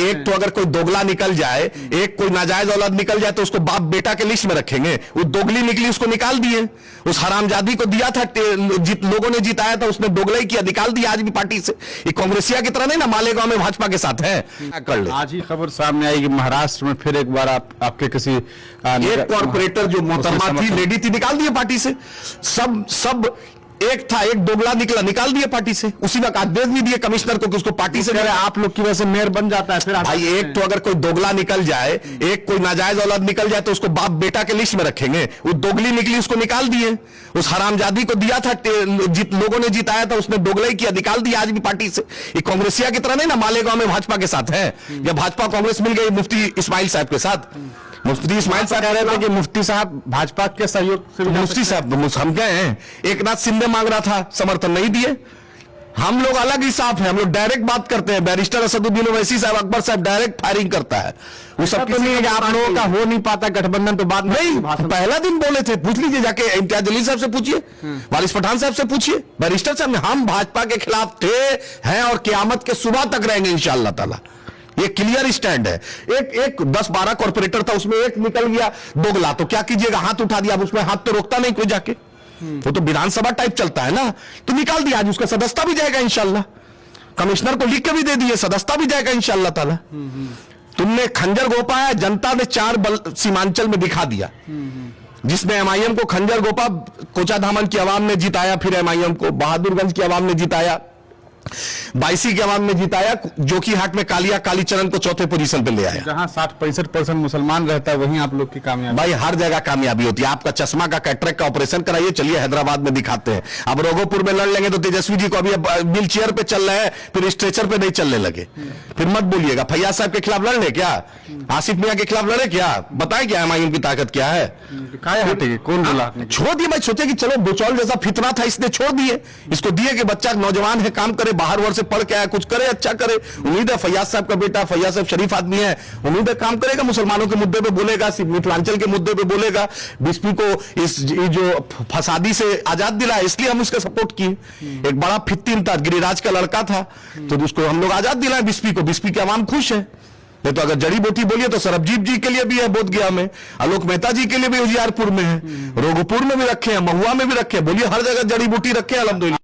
एक तो अगर कोई दोगला निकल जाए, एक कोई नाजायज औलाद निकल जाए तो उसको बाप बेटा के लिस्ट में रखेंगे। वो दोगली निकली, उसको निकाल दिए। उस हरामजादी को दिया था, लोगों ने जिताया था, उसने दोगला ही किया, निकाल दिया आज भी पार्टी से। ये कांग्रेसिया की तरह नहीं ना, मालेगांव में भाजपा के साथ है। कर ले। आज ही खबर सामने आई कि महाराष्ट्र में फिर एक बार आपके किसी एक कॉर्पोरेटर जो मोहतरमा थी, लेडी थी, निकाल दिए पार्टी से। सब एक था, एक दोगला निकला, निकाल दिए पार्टी से। उसी वक्त आदेश भी दिए कमिश्नर को कि उसको पार्टी से आप लोग की वजह से मेयर बन जाता है। फिर भाई एक तो अगर कोई दोगला निकल जाए, एक कोई नाजायज औलाद निकल जाए तो उसको बाप बेटा के लिस्ट में रखेंगे। वो दोगली निकली, उसको निकाल दिए। उस हरामजादी को दिया था, लोगों ने जिताया था, उसने दोगला ही किया, निकाल दिया आज भी पार्टी से। ये कांग्रेसिया की तरह नहीं ना, मालेगांव में भाजपा के साथ है। या भाजपा कांग्रेस मिल गई मुफ्ती इस्माइल साहब के साथ। मुफ्ती इस्माइल साहब कह रहे थे कि मुफ्ती साहब भाजपा के सहयोग से, मुफ्ती साहब हम गए हैं, एक नाथ शिंदे मांग रहा था, समर्थन नहीं दिए। हम लोग अलग ही साफ है, हम लोग डायरेक्ट बात करते हैं। बैरिस्टर असदुद्दीन ओवैसी साहब, अकबर साहब डायरेक्ट फायरिंग करता है। वो सब तो नहीं है कि आप लोगों का हो नहीं पाता गठबंधन, तो बात नहीं। पहला दिन बोले थे, पूछ लीजिए जाके, इम्तियाज जलील साहब से पूछिए, वारिस पठान साहब से पूछिए, बैरिस्टर साहब ने, हम भाजपा के खिलाफ थे, हैं और क़यामत के सुबह तक रहेंगे इंशाअल्लाह ताला। ये क्लियर स्टैंड है। एक 10-12 कॉर्पोरेटर था, उसमें एक निकल गया दोगला, तो क्या कीजिएगा, हाथ उठा दिया। अब उसमें हाथ तो रोकता नहीं कोई जाके, वो तो विधानसभा टाइप चलता है ना, तो निकाल दिया। आज उसका सदस्यता भी जाएगा इंशाल्लाह। कमिश्नर को लिख के भी दे दिए, सदस्यता भी जाएगा इंशाल्लाह ताला। तुमने खंजर गोपा है, जनता ने 4 बल सीमांचल में दिखा दिया। जिसने एमआईएम को खंजर गोपा, कोचाधामन की आवाम ने जिताया, फिर एमआईएम को बहादुरगंज की आवाम ने जिताया, बाईसी के आवाम ने जिताया, जोकीहाट में कालीचरण को चौथे पोजीशन पे ले आया। जहां 60-65% मुसलमान रहता है, वहीं आप लोग की कामयाबी। भाई हर जगह कामयाबी होती है। आपका चश्मा का कैटरेक्ट का ऑपरेशन कराइए, चलिए हैदराबाद में दिखाते हैं। अब रोगोपुर में लड़ लेंगे तो तेजस्वी जी को अभी व्हील चेयर पे चल रहे हैं, फिर स्ट्रेचर पे नहीं चलने लगे। फिर मत बोलिएगा। फैयाज साहब के खिलाफ लड़ ले क्या, आसिफ मियां के खिलाफ लड़े क्या, बताए क्या एमआईएम की ताकत क्या है। कौन बोला, छोड़ दिए भाई। सोचे कि चलो बुचौल जैसा फितना था, इसने छोड़ दिए। इसको दिए कि बच्चा नौजवान है, काम करे, बाहर वर्ष से पढ़ के आया, कुछ करे, अच्छा करे। उम्मीद है फैयाज साहब का बेटा, फैयाज साहब शरीफ आदमी है, उम्मीद है काम करेगा, मुसलमानों के मुद्दे पे बोलेगा, मिथिलांचल के मुद्दे पे बोलेगा। बीसपी को इस जो फसादी से आजाद दिलाया, इसलिए हम उसका सपोर्ट किए। एक बड़ा फित्तीन था, गिरिराज का लड़का था, तो उसको हम लोग आजाद दिलाए बीसपी को। बीसपी की आवाम खुश है। नहीं तो अगर जड़ी बूटी बोलिए तो सरबजीत जी के लिए भी है बोधगया में, आलोक मेहता जी के लिए भी उजियारपुर में है, रोगपुर में भी रखे हैं, महुआ में भी रखे हैं। बोलिए हर जगह जड़ी बूटी रखे हैं अल्हम्दुलिल्लाह।